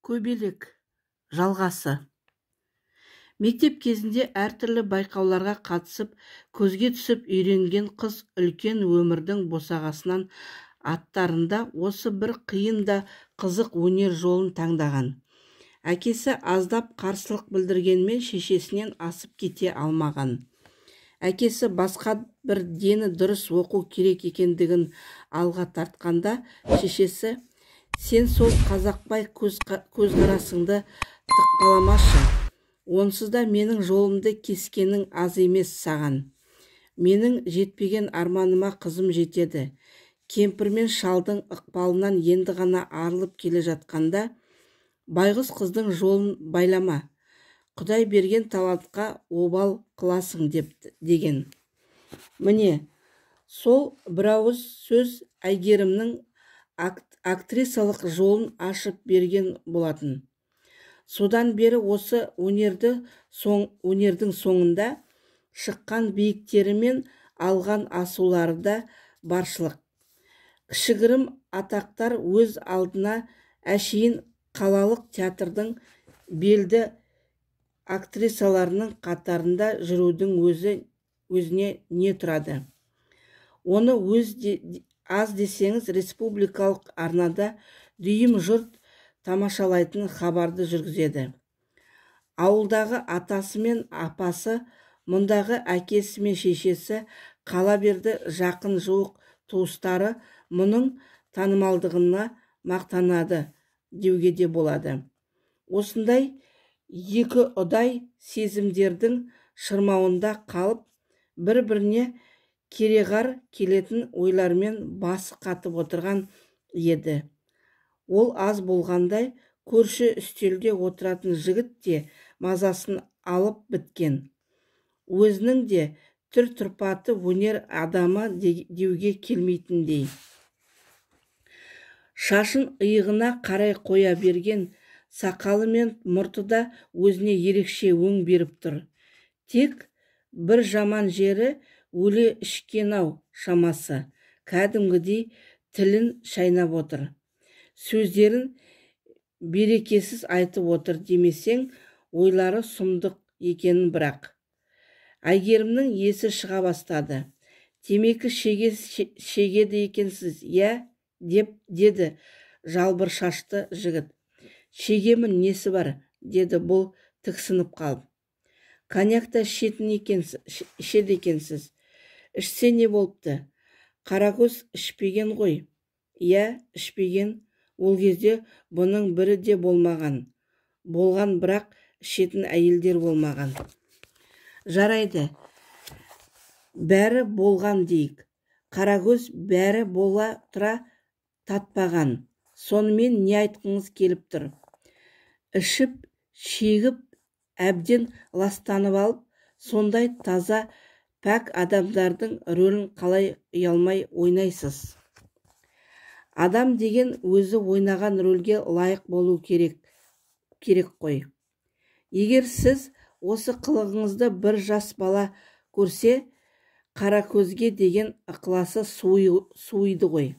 Көбелек жалғасы. Мектеп кезінде әртүрлі байқауларға қатысып, көзге түсіп үйренген қыз үлкен өмірдің босағасынан аттарында осы бір қиын да қызық өнер жолын таңдаған. Әкесі аздап қарсылық білдіргенмен шешесінен асып кете алмаған. Әкесі басқа бір дені дұрыс оқу керек екендігін алға тартқанда, шешесі «Сен сол қазақбай көзқарасыңды тықпаламашы. Онсыз да менің жолымды кескенің аз емес саған. Менің жетпеген арманыма қызым жетеді. Кемпір мен шалдың ықпалынан енді ғана арылып келе жатқанда, байғұс қыздың жолын байлама. Құдай берген талантқа обал қыласың деген». Міне, сол бір ауыз сөз Әйгерімнің актрисалық жолын ашып берген болатын. Содан бері осы өнердің соңында шыққан биіктері мен алған асулары да баршылық. Кішігірім атақтар өз алдына әшейін қалалық театрдың белді актрисаларының қатарында жүрудің өзіне не тұрады? Оны аз десеңіз республикалық арнада дүйім жұрт тамашалайтын хабарды жүргізеді. Ауылдағы атасы мен апасы, мұндағы әкесі мен шешесі, қала берді жақын жуық туыстары мұның танымалдығына мақтанады деуге де болады. Осындай екі ұдай сезімдердің шырмауында қалып, бір-біріне кереғар келетін ойлармен басы қатып отырған еді. Ол аз болғандай, көрші үстелде отыратын жігіт те мазасын алып біткен. Өзінің де түр-тұрпаты өнер адамы деуге келмейтіндей. Шашын иығына қарай қоя берген, сақалы мен мұрты да өзіне ерекше өң беріп тұр. Тек бір жаман жері өле ішкен-ау шамасы, кәдімгідей тілін шайнап отыр. Сөздерін берекесіз айтып отыр демесең, ойлары сұмдық екенін бірақ. Әйгерімнің есі шыға бастады. Темекі шегеді екенсіз, иә? Деді жалбыр шашты жігіт. Шегемін, несі бар? Деді бұл тіксініп қалып. Коньякта ішеді екенсіз. Ішсе не болыпты? Қаракөз ішпеген ғой. Иә, ішпеген. Ол кезде бұның бірі де болмаған. Болған, бірақ ішетін әйелдер болмаған. Жарайды, бәрі болған дейік. Қаракөз бәрі бола тұра татпаған. Сонымен не айтқыңыз келіп тұр? Ішіп, шегіп, әбден ластанып алып, сондай таза, пәк адамдардың рөлін қалай ұялмай ойнайсыз? Адам деген өзі ойнаған рөлге лайық болу керек қой. Егер сіз осы қылығыңызды бір жас бала көрсе, Қаракөзге деген ықыласы суиды ғой.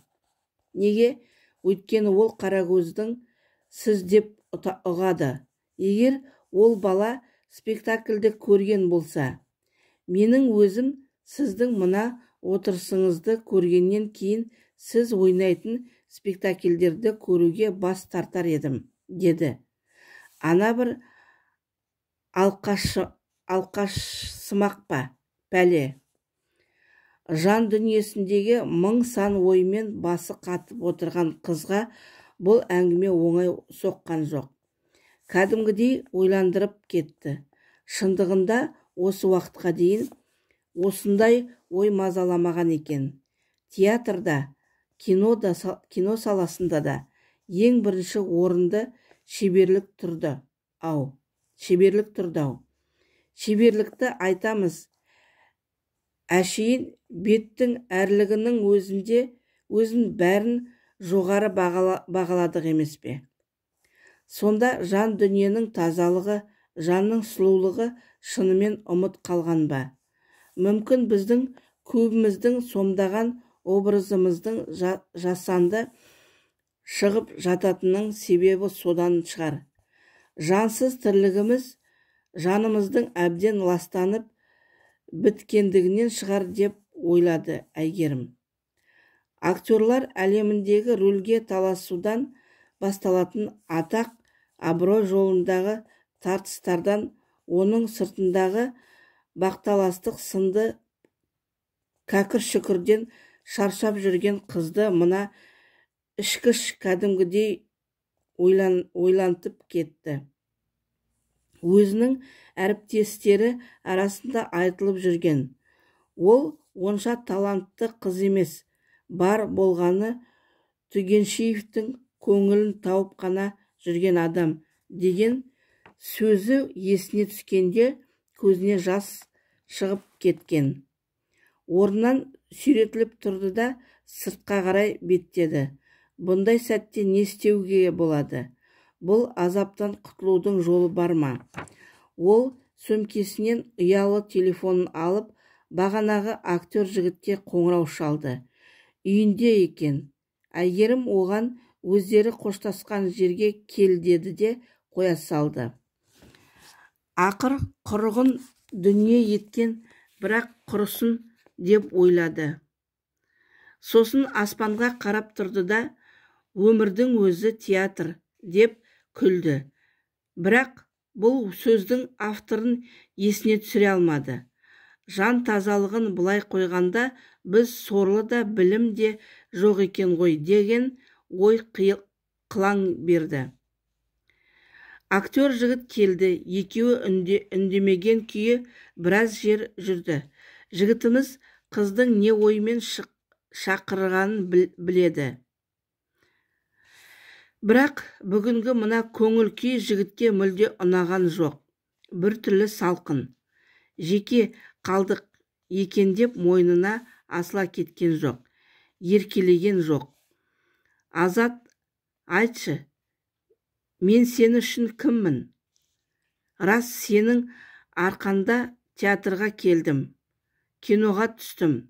Неге? Өйткені ол Қаракөздің сіз деп ұғады. Егер ол бала спектакльді көрген болса, менің өзім сіздің мына отырысыңызды көргеннен кейін сіз ойнайтын спектакльдерді көруге бас тартар едім, деді. Ана бір алқашсымақ па, пәле. Жан дүниесіндегі мың сан оймен басы қатып отырған қызға бұл әңгіме оңай соққан жоқ. Кәдімгідей ойландырып кетті. Шындығында осы уақытқа дейін осындай ой мазаламаған екен. Театрда, кино саласында да ең бірінші орынды шеберлік тұрды-ау. Шеберлікті айтамыз. Әшейін беттің әрлігінің өзін бәрін жоғары бағаладық емес пе? Сонда жан дүниенің тазалығы, жанның сұлулығы шынымен ұмыт қалған ба? Мүмкін біздің көбіміздің сомдаған образымыздың жасанды шығып жататынның себебі содан шығар. Жансыз тірлігіміз жанымыздың әбден ластанып біткендігінен шығар деп ойлады Әйгерім. Актерлар әлеміндегі рөлге таласудан басталатын атақ, абырой жолындағы тартыстардан, оның сыртындағы бақталастық сынды кәкір-шүкірден шаршап жүрген қызды мына ішкіш кәдімгідей ойлантып кетті. Өзінің әріптестері арасында айтылып жүрген: ол онша талантты қыз емес, бар болғаны Түгеншеевтің көңілін тауып қана жүрген адам деген сөзі есіне түскенде көзіне жас шығып кеткен. Орнынан сүйретіліп тұрды да сыртқа қарай беттеді. Бұндай сәтте не істеуге болады? Бұл азаптан құтылудың жолы бар ма? Ол сөмкесінен ұялы телефонын алып, бағанағы актер жігітке қоңырау шалды. Үйінде екен. Әйгерім оған өздері қоштасқан жерге кел деді де қоя салды. Ақыр құрығын дүние еткен, бірақ құрысын деп ойлады. Сосын аспанға қарап тұрды да өмірдің өзі театр деп күлді. Бірақ бұл сөздің авторын есіне түсіре алмады. Жан тазалығын былай қойғанда біз сорлы да білім де жоқ екен ғой деген ой қылаң берді. Актер жігіт келді. Екеуі үндемеген күйі біраз жер жүрді. Жігітіміз қыздың не оймен шақырғанын біледі. Бірақ бүгінгі мына көңіл күй жігітке мүлде ұнаған жоқ. Бір түрлі салқын. Жеке қалдық екен деп мойнына асыла кеткен жоқ. Еркелеген жоқ. Азат, айтшы, мен сені үшін кіммін? Рас, сенің арқанда театрға келдім. Киноға түстім.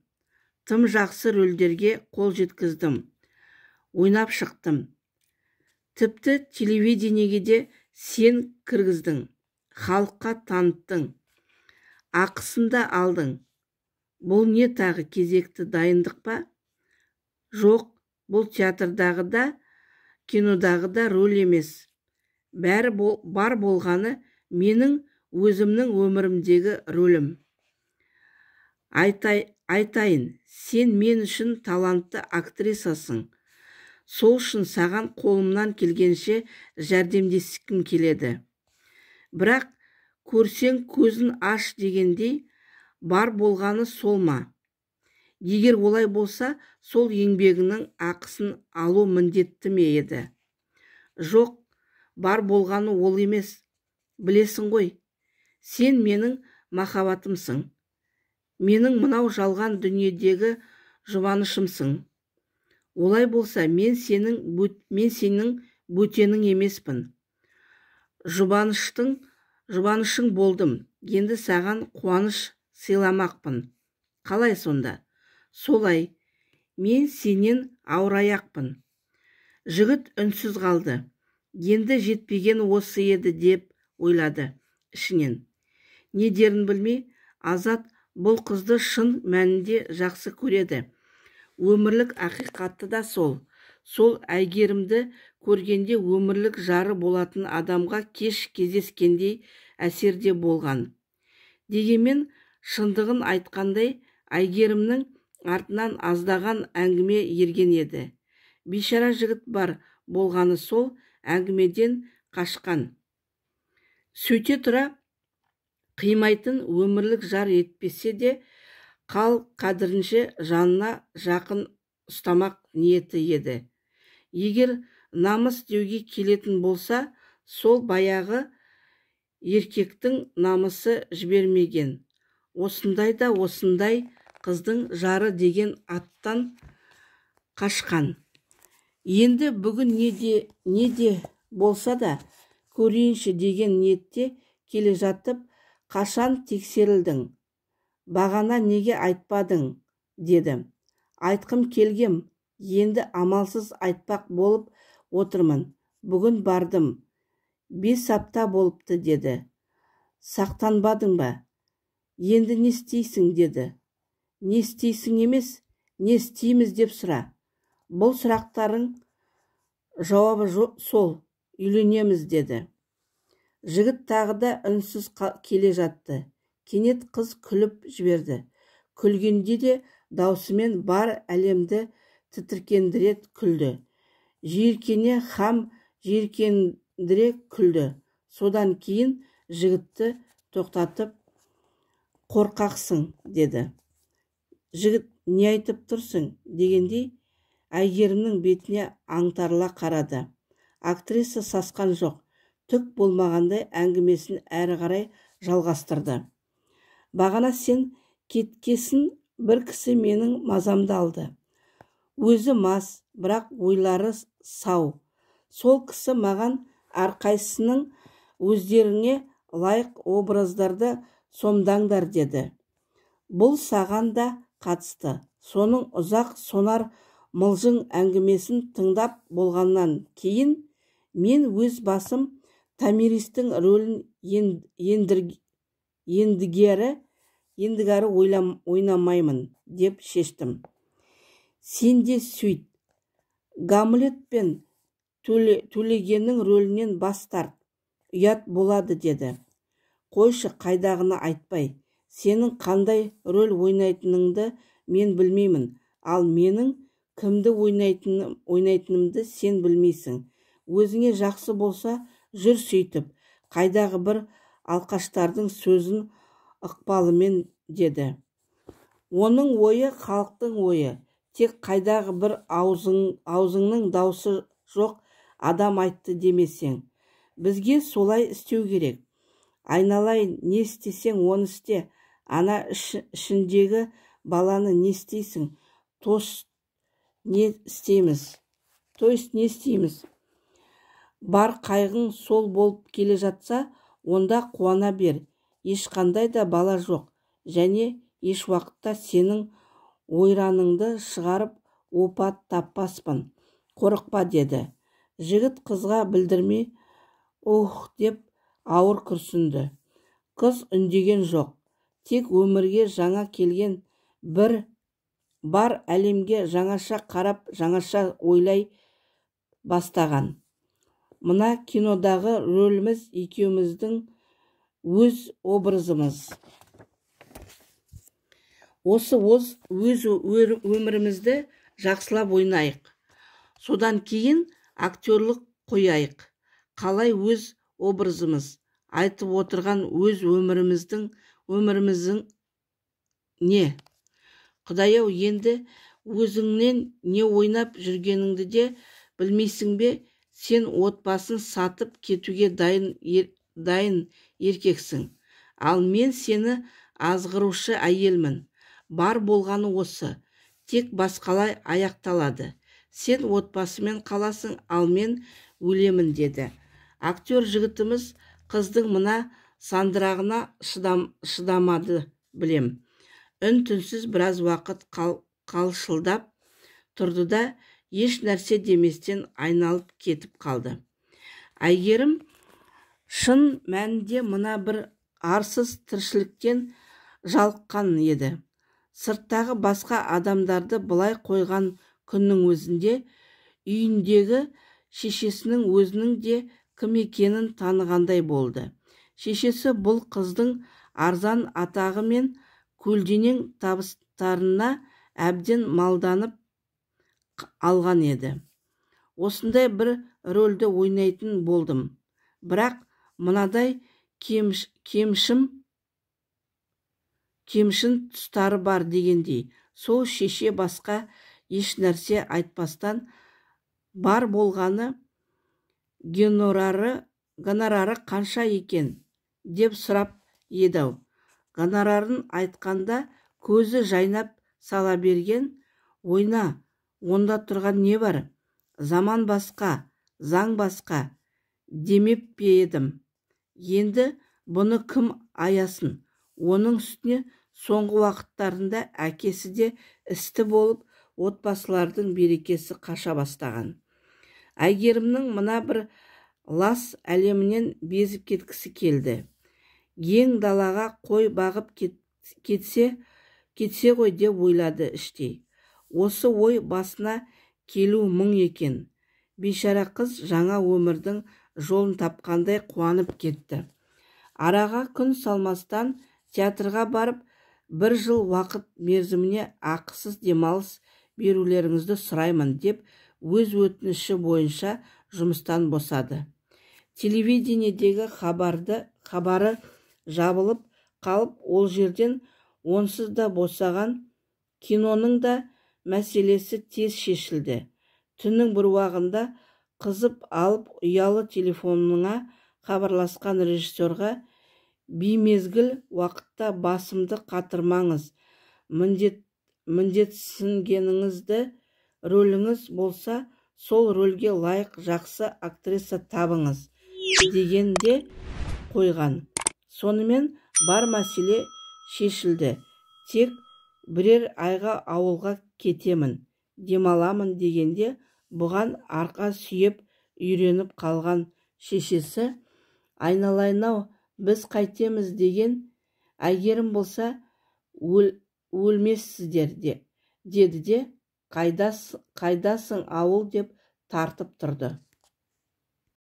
Тым жақсы рөлдерге қол жеткіздім. Ойнап шықтым. Тіпті телевидениеге де сен кіргіздің. Халыққа таныттың. Ақысын да алдың. Бұл не тағы кезекті дайындық па? Жоқ, бұл театрдағы да, кинодағы да рөл емес. Бәрі бар болғаны менің өзімнің өмірімдегі рөлім. Айтайын, сен мен үшін талантты актрисасың. Сол үшін саған қолымнан келгенше жәрдемдескім келеді. Бірақ көрсең көзін аш дегендей, бар болғаны сол ма? Егер олай болса, сол еңбегінің ақысын алу міндетті ме еді? Жоқ, бар болғаны ол емес. Білесің ғой, сен менің махаббатымсың. Менің мынау жалған дүниедегі жұбанышымсың. Олай болса, мен сенің бөтенің емеспін. Жұбанышың болдым. Енді саған қуаныш сыйламақпын. Қалай сонда? Солай, мен сенен ауыраяқпын. Жігіт үнсіз қалды. Енді жетпеген осы еді деп ойлады ішінен. Не дерін білмей, Азат бұл қызды шын мәнінде жақсы көреді. Өмірлік ақиқаты да сол. Сол Әйгерімді көргенде өмірлік жары болатын адамға кеш кездескендей әсерде болған. Дегенмен шындығын айтқандай, Әйгерімнің артынан аздаған әңгіме ерген еді. Бейшара жігіт бар болғаны сол әңгімеден қашқан. Сөйте тұра қимайтын өмірлік жар етпесе де қал қадірінше жанына жақын ұстамақ ниеті еді. Егер намыс деуге келетін болса, сол баяғы еркектің намысы жібермеген. Осындай да осындай қыздың жары деген аттан қашқан. Енді бүгін не де болса да көрейінші деген ниетте келе жатып, қашан тексерілдің? Бағана неге айтпадың? Деді. Айтқым келгем, енді амалсыз айтпақ болып отырмын. Бүгін бардым. 5 апта болыпты деді. Сақтанбадың ба? Енді не істейсің деді. Не істейсің емес, не істейміз деп сұра. Бұл сұрақтарың жауабы сол, үйленеміз деді. Жігіт тағы да үнсіз келе жатты. Кенет қыз күліп жіберді. Күлгенде де даусымен бар әлемді тітіркендіре күлді. Жиіркене хам жиіркендіре күлді. Содан кейін жігітті тоқтатып, қорқақсың деді. Жігіт не айтып тұрсың дегендей Әйгерімнің бетіне аңтарыла қарады. Актриса сасқан жоқ. Түк болмағандай әңгімесін әрі қарай жалғастырды. Бағана сен кеткесін бір кісі менің мазамды алды. Өзі мас, бірақ ойлары сау. Сол кісі маған әрқайсының өздеріңе лайық образдарды сомдаңдар деді. Бұл саған да қатысты. Соның ұзақ сонар мылжың әңгімесін тыңдап болғаннан кейін мен өз басым Томиристің рөлін ендігәрі ойнамаймын деп шештім. Сен де сөйт. Гамлет пен төлегеннің рөлінен бас тарт. Ұят болады деді. Қойшы, қайдағыны айтпай. Сенің қандай рөл ойнайтыныңды мен білмеймін, ал менің кімді ойнайтынымды сен білмейсің. Өзіңе жақсы болса, жүр сөйтіп, қайдағы бір алқаштардың сөзін ықпалымен деді. Оның ойы халықтың ойы, тек қайдағы бір аузыңның даусы жоқ адам айтты демесең. Бізге солай істеу керек. Айналайын, не істесең оны істе. Ана ішіндегі баланы не істейсің? Не істейміз? Бар қайғың сол болып келе жатса, онда қуана бер. Ешқандай да бала жоқ, және еш уақытта сенің ойраныңды шығарып опат таппаспын. Қорықпа деді. Жігіт қызға білдірмей, деп ауыр күрсінді. Қыз үндеген жоқ. Тек өмірге жаңа келген бар әлемге жаңаша қарап, жаңаша ойлай бастаған. Мына кинодағы рөліміз екеуміздің өз образымыз. Осы өз өмірімізді жақсылап ойнайық. Содан кейін актерлік қояйық. Қалай өз образымыз? Айтып отырған өз өміріміздің не? Құдай-ау, енді өзіңнен не ойнап жүргеніңді де білмейсің бе? Сен отбасын сатып кетуге дайын еркексің. Ал мен сені азғырушы әйелмін. Бар болғаны осы. Тек басқалай аяқталады. Сен отбасымен қаласың, ал мен өлемін деді. Актер жігітіміз қыздың мына сандырағына шыдамады, білем. Үн-түнсіз біраз уақыт қалшылдап тұрды да еш нәрсе деместен айналып кетіп қалды. Әйгерім шын мәнінде мына бір арсыз тіршіліктен жалыққан еді. Сырттағы басқа адамдарды былай қойған күннің өзінде үйіндегі шешесінің өзінің де кім екенін танығандай болды. Шешесі бұл қыздың арзан атағы мен көлденең табыстарына әбден малданып алған еді. Осындай бір рөлді ойнайтын болдым. Бірақ мынадай кемшін тұстары бар дегендей, сол шеше басқа еш нәрсе айтпастан бар болғаны гонорары қанша екен деп сұрап еді-ау. Гонорарын айтқанда көзі жайнап сала берген. Ойна, онда тұрған не бар? Заман басқа, заң басқа демеп пе едім. Енді бұны кім аясын? Оның үстіне соңғы уақыттарында әкесі де істі болып, отбасылардың берекесі қаша бастаған. Әйгерімнің мына бір лас әлемінен безіп кеткісі келді. Ең далаға қой бағып кетсе ғой деп ойлады іштей. Осы ой басына келу мұң екен. Бейшара қыз жаңа өмірдің жолын тапқандай қуанып кетті. Араға күн салмастан театрға барып, 1 жыл уақыт мерзіміне ақысыз демалыс берулеріңізді сұраймын деп өз өтініші бойынша жұмыстан босады. Телевидениедегі хабары жабылып қалып, ол жерден онсыз да босаған киноның да мәселесі тез шешілді. Түннің бір уағында қызып алып ұялы телефонына хабарласқан режиссерға беймезгіл уақытта басымды қатырмаңыз, міндетсінгеніңізді рөліңіз болса, сол рөлге лайық жақсы актриса табыңыз дегенде қойған. Сонымен бар мәселе шешілді. Тек 1 айға ауылға кетемін, демаламын дегенде бұған арқа сүйеп үйреніп қалған шешесі айналайын-ау, біз қайтеміз деген. Әйгерім болса өлмессіздер деді де, қайдасың ауыл деп тартып тұрды.